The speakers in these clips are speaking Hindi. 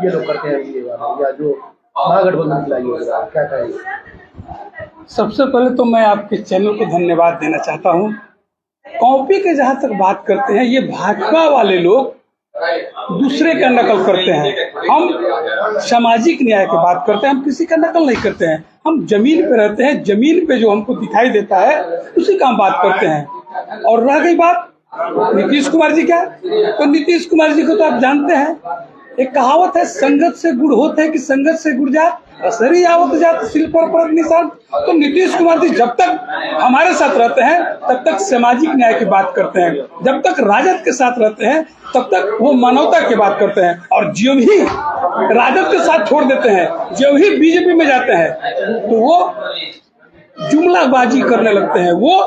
ये लोग करते हैं ये वाला, या जो महागठबंधन की लाई होगा, क्या कहेंगे? सबसे पहले तो मैं आपके चैनल को धन्यवाद देना चाहता हूँ। कॉपी के जहाँ तक बात करते हैं, ये भाजपा वाले लोग दूसरे का नकल करते हैं। हम सामाजिक न्याय की बात करते हैं, हम किसी का नकल नहीं करते हैं। हम जमीन पे रहते हैं, जमीन पे जो हमको दिखाई देता है उसी का हम बात करते हैं। और रह गई बात नीतीश कुमार जी क्या, तो नीतीश कुमार जी को तो आप जानते हैं, एक कहावत है, संगत से गुड़ होते हैं कि संगत से गुड़ जात, असरी आवत जात सिल पर निशान। तो नीतीश कुमार जी जब तक हमारे साथ रहते हैं तब तक सामाजिक न्याय की बात करते हैं, जब तक राजद के साथ रहते हैं तब तक वो मानवता की बात करते हैं। और जो भी राजद के साथ छोड़ देते हैं, जो भी बीजेपी में जाते हैं, तो वो जुमलाबाजी करने लगते हैं, वो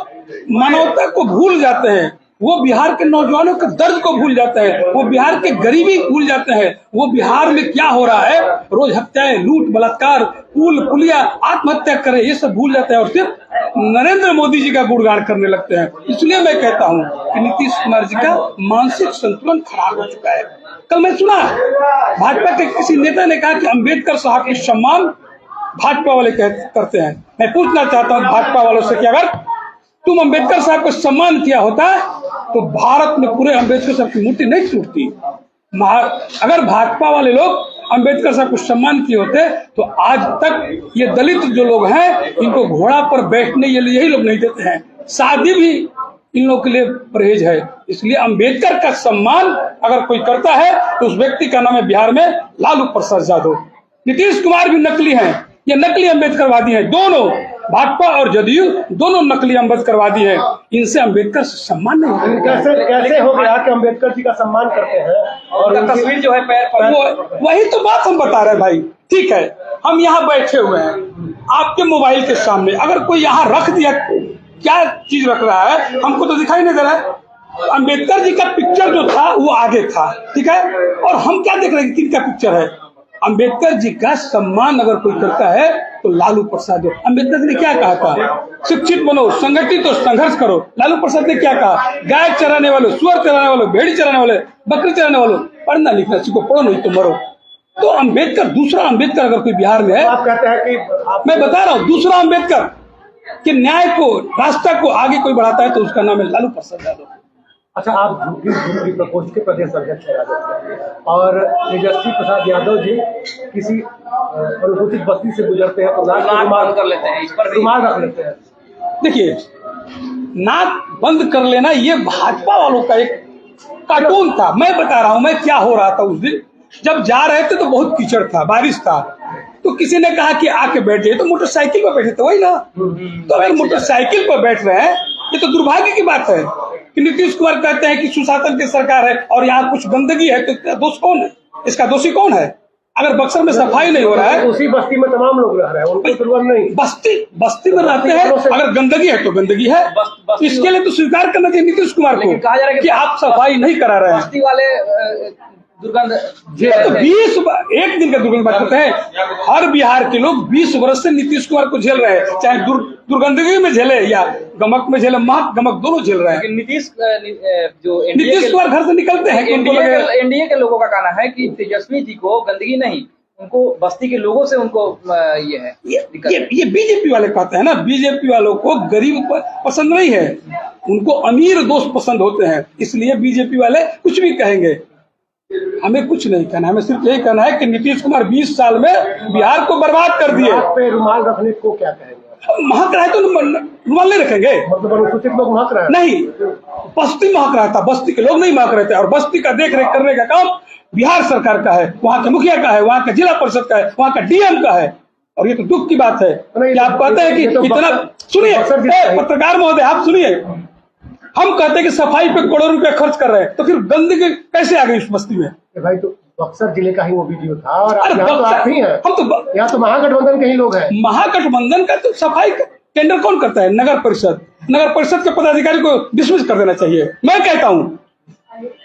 मानवता को भूल जाते हैं, वो बिहार के नौजवानों के दर्द को भूल जाते हैं, वो बिहार के गरीबी भूल जाते हैं, वो बिहार में क्या हो रहा है, रोज हत्याएं, लूट, बलात्कार, पुल पुलिया, आत्महत्या करें, ये सब भूल जाते हैं और सिर्फ नरेंद्र मोदी जी का गुणगान करने लगते हैं। इसलिए मैं कहता हूं कि नीतीश कुमार जी का मानसिक संतुलन खराब हो चुका है। कल मैं सुना भाजपा के किसी नेता ने कहा कि अम्बेडकर साहब के सम्मान भाजपा वाले करते हैं। मैं पूछना चाहता हूँ भाजपा वालों से कि अगर तुम अम्बेडकर साहब को सम्मान किया होता तो भारत में पूरे अम्बेडकर साहब की मूर्ति नहीं टूटती। अगर भाजपा वाले लोग अम्बेडकर साहब को सम्मान किए होते तो आज तक ये दलित जो लोग हैं इनको घोड़ा पर बैठने यही लोग नहीं देते हैं, शादी भी इन लोगों के लिए परहेज है। इसलिए अम्बेडकर का सम्मान अगर कोई करता है तो उस व्यक्ति का नाम है बिहार में लालू प्रसाद यादव। नीतीश कुमार भी नकली हैं, ये नकली अम्बेडकरवादी हैं, दोनों भाजपा और जदयू दोनों नकली अम्बेडकरवादी हैं। इनसे अम्बेडकर सम्मान नहीं होता। कैसे हो गया कि अम्बेडकर जी का सम्मान करते हैं और तस्वीर जो है पैर पर, वही तो बात हम बता रहे हैं भाई। ठीक है, हम यहाँ बैठे हुए हैं आपके मोबाइल के सामने, अगर कोई यहाँ रख दिया, क्या चीज रख रहा है हमको तो दिखाई नहीं दे रहा है। अम्बेडकर जी का पिक्चर जो था वो आगे था, ठीक है, और हम क्या देख रहे हैं किनका पिक्चर है। अम्बेडकर जी का सम्मान अगर कोई करता है तो लालू प्रसाद। अम्बेडकर जी ने क्या कहा था, शिक्षित बनो, संगठित हो, संघर्ष करो। लालू प्रसाद ने क्या कहा, गाय चराने वालों, सुअर चराने वालों, भेड़ी चराने वाले, बकरी चराने वालों, पढ़ना लिखना सीखो, पढ़ो नहीं तो मरो। तो अम्बेडकर, दूसरा अम्बेडकर अगर कोई बिहार में है, आप कहते हैं कि मैं बता रहा हूँ, दूसरा अम्बेडकर कि न्याय को, रास्ता को आगे कोई बढ़ाता है तो उसका नाम है लालू प्रसाद यादव। अच्छा, आप झुग्गी प्रकोष्ठ के प्रदेश अध्यक्ष है राजद और तेजस्वी प्रसाद यादव जी किसी अनुसूचित बस्ती से गुजरते हैं तो नाक कर लेते हैं, इस पर रुमाल रख लेते हैं। देखिए, नाक बंद कर लेना ये भाजपा वालों का एक कार्टून था। मैं बता रहा हूं मैं क्या हो रहा था उस दिन। जब जा रहे थे तो बहुत कीचड़ था, बारिश था, तो किसी ने कहा कि आके बैठ जाइए, तो मोटरसाइकिल पर बैठे थे, वही ना। तो अगर मोटरसाइकिल पर बैठ रहे हैं, ये तो दुर्भाग्य की बात है कि नीतीश कुमार कहते हैं कि सुशासन की सरकार है और यहाँ कुछ गंदगी है, तो दोष कौन है, इसका दोषी कौन है। अगर बक्सर में सफाई नहीं हो रहा है, उसी बस्ती में तमाम लोग रह रहे हैं, उनको तुलना नहीं। बस्ती में रहते हैं, अगर गंदगी है तो गंदगी है, इसके लिए तो स्वीकार करना चाहिए नीतीश कुमार को कि आप सफाई नहीं करा रहे हैं। बस्ती वाले दुर्गंध तो 20 एक दिन का दुर्गंध बात करते हैं। हर बिहार के लोग 20 वर्ष से नीतीश कुमार को झेल रहे हैं, चाहे दुर्गंधगी में झेले या गमक में झेले, महक गमक दोनों झेल रहे हैं। नीतीश कुमार घर से निकलते हैं, एनडीए के लोगों का कहना है कि तेजस्वी जी को गंदगी नहीं, उनको बस्ती के लोगों से उनको ये है। ये बीजेपी वाले कहते हैं ना, बीजेपी वालों को गरीब पसंद नहीं है, उनको अमीर दोस्त पसंद होते हैं। इसलिए बीजेपी वाले कुछ भी कहेंगे, हमें कुछ नहीं कहना, हमें सिर्फ यही कहना है कि नीतीश कुमार 20 साल में बिहार को बर्बाद कर दिए। पे रुमाल रखने को क्या कहेंगे, महक रहा है तो रुमाल नहीं रखेंगे, मतलब अनुसूचित लोग महक रहे हैं नहीं, बस्ती महक रहा था, बस्ती के लोग नहीं महक रहे थे। और बस्ती का देख रेख करने का काम बिहार सरकार का है, वहाँ के मुखिया का है, वहाँ का जिला परिषद का है, वहाँ का डीएम का है। और ये तो दुख की बात है कि आप कहते हैं कि इतना, सुनिए पत्रकार महोदय, आप सुनिए, हम कहते हैं कि सफाई पे करोड़ों रुपया खर्च कर रहे हैं, तो फिर गंदगी कैसे आ गई इस बस्ती में। भाई तो बक्सर जिले का ही वो वीडियो था और यहाँ तो आप ही हैं, हम तो यहाँ तो महागठबंधन के ही लोग हैं। महागठबंधन का तो सफाई टेंडर कौन करता है, नगर परिषद। नगर परिषद के पदाधिकारी को डिसमिस कर देना चाहिए। मैं कहता हूँ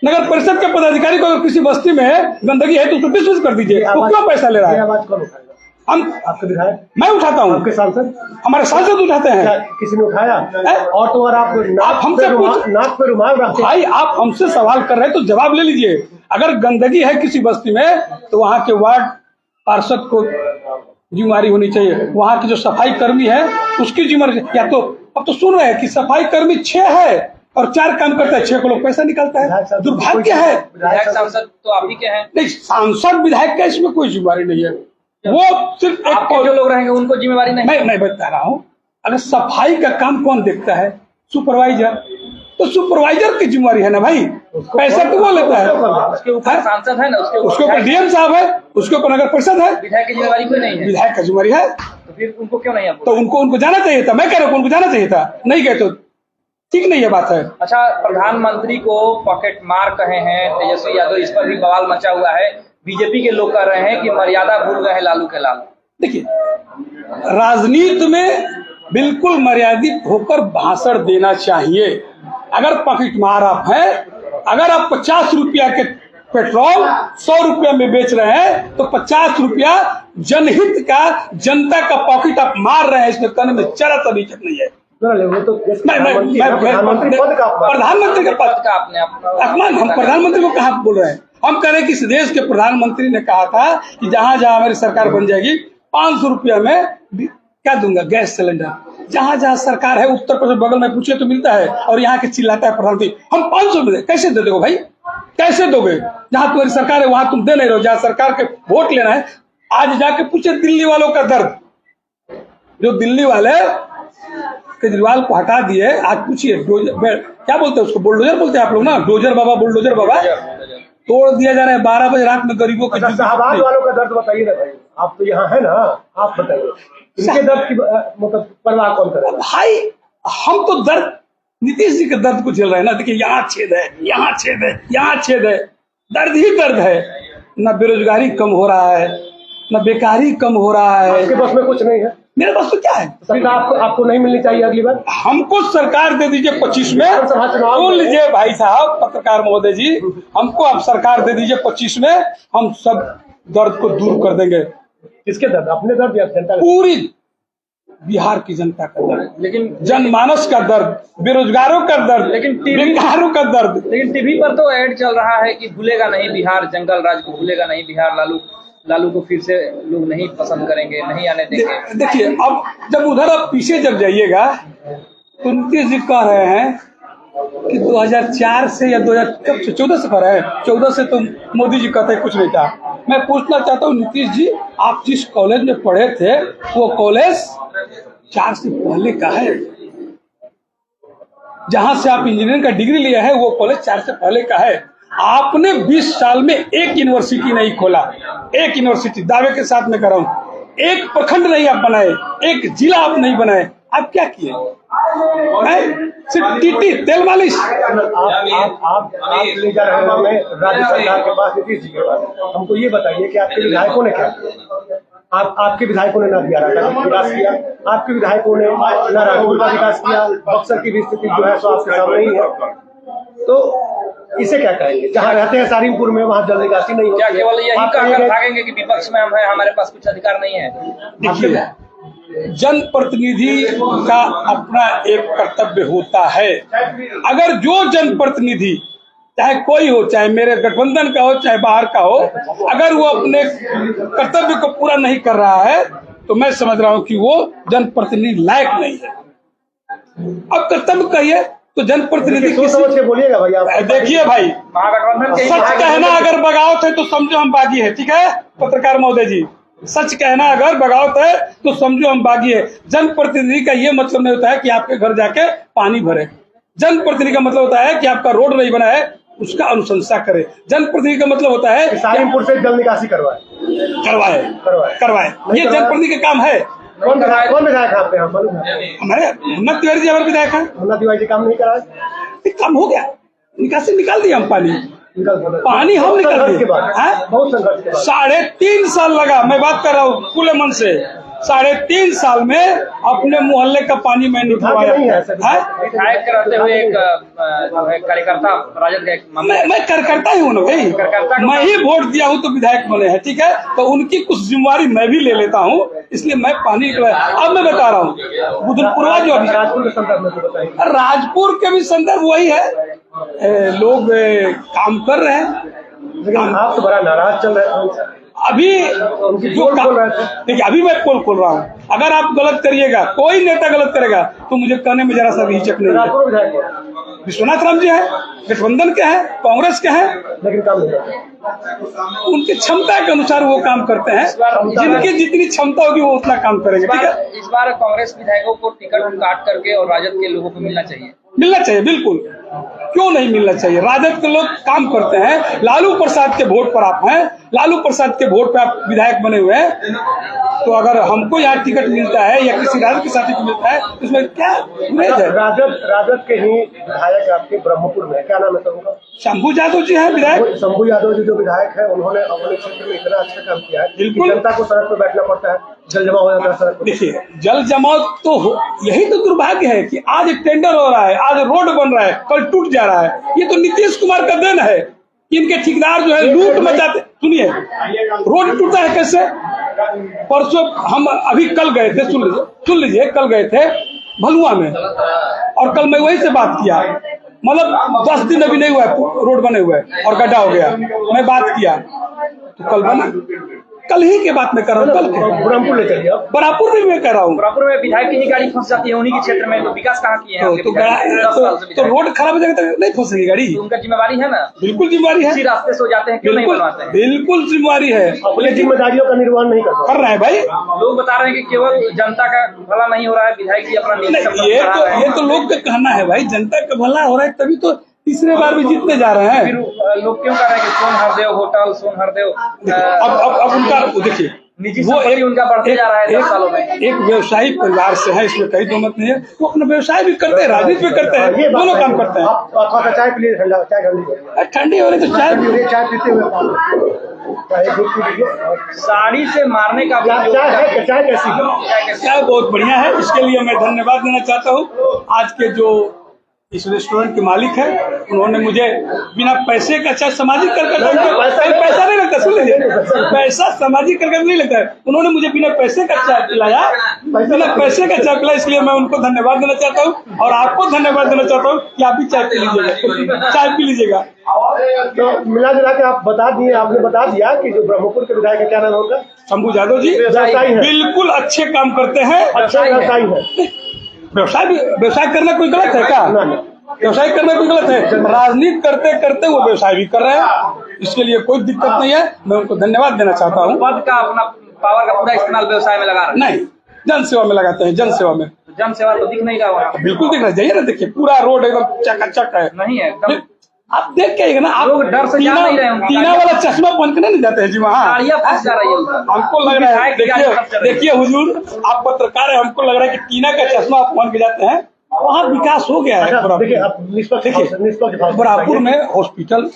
नगर परिषद के पदाधिकारी को अगर किसी बस्ती में गंदगी है तो उसको डिसमिस कर दीजिए, वो क्यों पैसा ले रहा है। आवाज कौन उठाएगा, हम आपके विधायक, मैं उठाता हूँ, आपके सांसद, हमारे सांसद उठाते हैं। किसी ने उठाया? और तो और आप हमसे नाक पे रुमाल रखते हैं। भाई आप हमसे सवाल कर रहे हैं तो जवाब ले लीजिए। अगर गंदगी है किसी बस्ती में तो वहाँ के वार्ड पार्षद को जिम्मेदारी होनी चाहिए, वहाँ की जो सफाई कर्मी है उसकी जिम्मेदारी। या तो अब तो सुन रहे हैं कि सफाई कर्मी 6 है और 4 काम करता है, 6 को लोग पैसा निकालता है। दुर्भाग्य है। विधायक सांसद तो आप ही के हैं। नहीं, सांसद विधायक का इसमें कोई जिम्मेदारी नहीं है, वो सिर्फ आपके जो लोग रहेंगे उनको जिम्मेवारी नहीं। मैं बता रहा हूँ, अगर सफाई का काम कौन देखता है? सुपरवाइजर। तो सुपरवाइजर की जिम्मेवारी है ना भाई, पैसा तो वो लेता है। उसके ऊपर सांसद है ना, उसके ऊपर डीएम साहब है, उसके ऊपर नगर परिषद है। विधायक की जिम्मेवारी कोई नहीं है। विधायक का जिम्मेवारी है, तो फिर उनको क्यों नहीं है? तो उनको जाना चाहिए था। मैं कह रहा हूँ उनको जाना चाहिए था, नहीं गए तो ठीक नहीं है बात है। अच्छा, प्रधानमंत्री को पॉकेट मार कहे हैं तेजस्वी यादव, इस पर भी बवाल मचा हुआ है। बीजेपी के लोग कह रहे हैं कि मर्यादा भूल गए हैं लालू के लाल। देखिए, राजनीति में बिल्कुल मर्यादित होकर भाषण देना चाहिए। अगर पॉकेट मार आप है, अगर आप 50 रुपया के पेट्रोल 100 रुपया में बेच रहे हैं तो 50 रुपया जनहित का, जनता का पॉकेट आप मार रहे हैं, इसमें कहने में जरा सा भी नहीं है। वो तो प्रधानमंत्री के पद का आपने अपमान, हम प्रधानमंत्री को कहाँ बोल रहे हैं? हम कह रहे हैं कि इस देश के प्रधानमंत्री ने कहा था कि जहां जहां हमारी सरकार बन जाएगी 500 रुपया में क्या दूंगा गैस सिलेंडर। जहां जहां सरकार है, उत्तर प्रदेश बगल में पूछे तो मिलता है, और यहाँ के चिल्लाता है प्रधानमंत्री हम 500 में कैसे दे दोगे भाई? कैसे दोगे? जहां तुम्हारी सरकार है वहां तुम दे नहीं रहो, जहां सरकार के वोट लेना है। आज जाके पूछे दिल्ली वालों का दर्द, जो दिल्ली वाले केजरीवाल को हटा दिए, आज पूछिए क्या बोलते हैं उसको, बुलडोजर बोलते हैं आप लोग ना, डोजर बाबा, बुलडोजर बाबा तोड़ दिया जा रहा है 12 बजे रात में गरीबों के। शाहबाज वालों का दर्द बताइए ना भाई, आप तो यहाँ है ना, आप बताइए इनके दर्द की मतलब परवाह कौन करेगा भाई? हम तो दर्द नीतीश जी के दर्द को झेल रहे हैं ना। देखिए, यहाँ छेद है, यहाँ छेद है, यहाँ छेद है, दर्द ही दर्द है। न बेरोजगारी कम हो रहा है, न बेकारी कम हो रहा है। आपके पास में कुछ नहीं है, मेरे पास तो क्या है? आपको नहीं मिलनी चाहिए अगली बार। हमको सरकार दे दीजिए 25 में। सुन लीजिए भाई साहब, पत्रकार महोदय जी, हमको आप सरकार दे दीजिए 25 में, हम सब दर्द को दूर कर देंगे। किसके दर्द? अपने दर्द या जनता? पूरी बिहार की जनता का दर्द, लेकिन जनमानस का दर्द, बेरोजगारों का दर्द, लेकिन बेकारों का दर्द। लेकिन टीवी पर तो ऐड चल रहा है कि भूलेगा नहीं बिहार, जंगल राज को भूलेगा नहीं बिहार, लालू को फिर से लोग नहीं पसंद करेंगे, नहीं आने देंगे। देखिए, अब जब उधर आप पीछे जब जाइएगा तो नीतीश जी कह रहे हैं कि 2004 से या 2014 से कह रहे हैं, 14 से तो मोदी जी कहते कुछ नहीं था। मैं पूछना चाहता हूँ नीतीश जी, आप जिस कॉलेज में पढ़े थे वो कॉलेज 4 से पहले का है। जहां से आप इंजीनियरिंग का डिग्री लिया है वो कॉलेज 4 से पहले का है। आपने 20 साल में एक यूनिवर्सिटी नहीं खोला, एक यूनिवर्सिटी, दावे के साथ मैं कर रहा हूँ, एक प्रखंड नहीं आप बनाए, एक जिला आप नहीं बनाए। आप क्या किए? सिर्फ टीटी, तेल मालिश। आप ले जा रहे हैं राज्य सरकार के पास, नीतीश जी के पास। हमको ये बताइए कि आपके विधायकों ने क्या किया? आपके विधायकों ने ना दिया विकास किया, आपके विधायकों ने ना राजपुर का विकास किया, बक्सर की भी स्थिति जो है सो आपके सामने ही है। तो इसे क्या कहेंगे? जहाँ रहते हैं सारिमपुर में, वहाँ जल निकासी नहीं होती। क्या केवल यही कहकर भागेंगे कि विपक्ष में हम हैं, हमारे पास कुछ अधिकार नहीं है? देखिए, जनप्रतिनिधि का अपना एक कर्तव्य होता है। अगर जो जनप्रतिनिधि, चाहे कोई हो, चाहे मेरे गठबंधन का हो, चाहे बाहर का हो, अगर वो अपने कर्तव्य को पूरा नहीं कर रहा है तो मैं समझ रहा हूं कि वो जनप्रतिनिधि लायक नहीं है। अब कर्तव्य कहिए तो जनप्रतिनिधि की सोच के बोलिएगा भाई। आप देखिए भाई, महागठबंधन सच कहना अगर बगावत है तो समझो हम बागी है। ठीक है पत्रकार महोदय जी, सच कहना अगर बगावत है तो समझो हम बागी है। जनप्रतिनिधि का ये मतलब नहीं होता है कि आपके घर जाके पानी भरे। जनप्रतिनिधि का मतलब होता है कि आपका रोड नहीं बना है उसका अनुशंसा करे। जनप्रतिनिधि का मतलब होता है सालिमपुर से जल निकासी करवाए। ये जनप्रतिनिधि का काम है। कौन विधायक है आपके यहाँ? हमारे हिम्मत तिवारी जी हमारे विधायक है। हिम्मत तिवारी जी काम नहीं कराए? काम हो गया, निकासी निकाल दिया हम, पानी हम निकाल दिए। 3.5 साल लगा, मैं बात कर रहा हूँ खुले मन से, 3.5 साल में अपने मोहल्ले का पानी मैं निकलवाया। विधायक रहते हुए एक जो है कार्यकर्ता राजद का एक मैं कार्यकर्ता ही हूँ ना भाई, मैं ही वोट दिया हूँ तो विधायक बने हैं, ठीक है। तो उनकी कुछ जिम्मेवारी मैं भी ले लेता हूँ, इसलिए मैं पानी अब मैं बता रहा हूँ बुधनपुरवा जो अभी राजपुर के भी संदर्भ वही है, लोग काम कर रहे हैं, लेकिन आप तो बड़ा नाराज चल रहे हैं अभी जो देखिए अभी मैं पोल खोल रहा हूँ। अगर आप गलत करिएगा, कोई नेता गलत करेगा तो मुझे कहने में जरा सा भी हिचक नहीं है। विश्वनाथ राम जी है, गठबंधन के हैं, कांग्रेस के हैं, लेकिन काम नहीं उनकी क्षमता के अनुसार वो काम करते हैं, जिनकी जितनी क्षमता होगी वो उतना काम करेंगे, ठीक है। इस बार कांग्रेस विधायकों को टिकट काट करके और राजद के लोगों को मिलना चाहिए, बिल्कुल, क्यों नहीं मिलना चाहिए। राजद के लोग काम करते हैं, लालू प्रसाद के वोट पर आप हैं, लालू प्रसाद के वोट पर आप विधायक बने हुए हैं, तो अगर हमको यहाँ टिकट मिलता है या किसी राजद के साथी को मिलता है तो इसमें क्या गुरेज है। राजद के ही विधायक आपके ब्रह्मपुर में, क्या नाम है सर उनका? शंभू यादव जी हैं विधायक। शंभू यादव जी जो विधायक है, उन्होंने अपने क्षेत्र में इतना अच्छा काम किया है, बिल्कुल। जनता को सड़क पर बैठना पड़ता है, जल जमाव हो जाता है सड़क पर। देखिए जल जमाव तो यही तो दुर्भाग्य है कि आज टेंडर हो रहा है, आज रोड बन रहा है, कल टूट जा रहा है। ये तो नीतीश कुमार का देन है, इनके ठेकेदार जो है लूट मचाते। सुनिए रोड टूटा है कैसे, परसों हम अभी कल गए थे, सुन लीजिए कल गए थे भलुआ में, और कल मैं वही से बात किया, मतलब 10 दिन अभी नहीं हुआ रोड बने हुए और गड्ढा हो गया, मैं बात किया तो कल बना, कल ही के बात में कर रहा हूँ, कल के ब्रह्मपुर ले चलिए, बरापुर में मैं कह रहा हूँ। बरापुर में विधायक की ही गाड़ी फंस जाती है उन्हीं के क्षेत्र में, तो विकास कहाँ किए हैं? तो रोड खराब हो जाएगा तो नहीं फंसेगी गाड़ी, उनका जिम्मेवारी है ना, बिल्कुल जिम्मेवारी है, इसी रास्ते से हो जाते हैं, क्यों नहीं बनवाते हैं? बिल्कुल जिम्मेवारी है, अपनी जिम्मेदारियों का निर्वहन नहीं कर रहे हैं भाई। लोग बता रहे हैं कि केवल जनता का भला नहीं हो रहा है, विधायक जी अपना ये तो लोग का कहना है भाई, जनता का भला हो रहा है तभी तो तीसरे बार भी जीतने जा रहे हैं। फिर लोग क्यों कह रहे हैं कि सोन हरदेव होटल, सोन हरदेव अब उनका देखिए निजी संपत्ति उनका बढ़ते जा रहा है 10 सालों में। एक व्यवसायिक परिवार से है, इसमें कई दो मत नहीं है, वो अपना व्यवसाय भी करते हैं, राजनीति भी करते हैं, दोनों काम करते हैं। आप चाय पी लीजिए, चाय ठंडी हो रही तो चाय पीते हुए साड़ी से मारने का चाय कैसी? चाय बहुत बढ़िया है, इसके लिए मैं धन्यवाद देना चाहता हूँ। आज के जो इस रेस्टोरेंट के मालिक है, उन्होंने मुझे बिना पैसे का चाय सामाजिक पैसा नहीं लगता, सुन लीजिए, पैसा सामाजिक करके नहीं लगता है, उन्होंने मुझे बिना पैसे का चाय पिलाया, बिना पैसे का चाय पिलाया, इसलिए मैं उनको धन्यवाद देना चाहता हूँ और आपको धन्यवाद देना चाहता हूँ कि आप भी चाय पी लीजिएगा, चाय पी लीजिएगा। तो मिला जुला के आप बता दिए, आपने बता दिया कि जो ब्रह्मपुर के विधायक है, क्या नाम होगा? शंभू यादव जी, बिल्कुल अच्छे काम करते हैं, अच्छा व्यवसायी है। व्यवसाय करना कोई गलत है क्या? व्यवसाय करना कोई गलत है? राजनीति करते करते वो व्यवसाय भी कर रहे हैं, इसके लिए कोई दिक्कत नहीं है, मैं उनको धन्यवाद देना चाहता हूँ। पद का अपना पावर का पूरा इस्तेमाल व्यवसाय में लगा रहे हैं? नहीं, जन सेवा में लगाते हैं, जन सेवा में। जन सेवा तो दिख नहीं रहा है, बिल्कुल दिख रहा है, जाइए ना देखिए, पूरा रोड एकदम चकाचक है। नहीं है एकदम, आप देख के ना, आप लोग डर से जा नहीं रहे हैं, टीना वाला चश्मा पहन के नहीं जाते हैं जी वहाँ, गाड़ियाँ फंस जा रही है, हमको लग रहा है। देखिए हुजूर, आप पत्रकार है, हमको लग रहा है कि टीना का चश्मा आप पहन के जाते हैं, वहाँ विकास हो गया है। देखिए बरापुर में हॉस्पिटल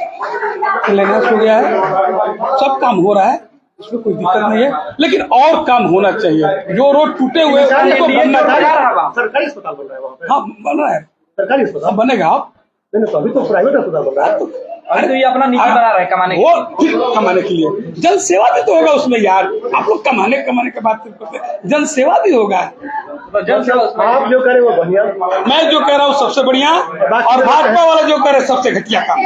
क्लीनेस हो गया है, सब काम हो रहा है, इसमें कोई दिक्कत नहीं है, लेकिन और काम होना चाहिए। जो रोड टूटे हुए सरकारी अस्पताल बन रहा है वहाँ पे। हाँ बन रहा है, सरकारी अस्पताल बनेगा। आप नहीं, तो अभी तो प्राइवेट अस्पताल बन रहा है। अरे तो ये अपना निजी बना रहा है कमाने के लिए, जन सेवा भी तो होगा उसमें यार। आप लोग कमाने की बात करते हैं, जन सेवा भी होगा। तो जन सेवा आप जो करें वो बढ़िया, मैं जो कह रहा हूँ सबसे बढ़िया, और भाजपा वाला जो करे सबसे घटिया काम।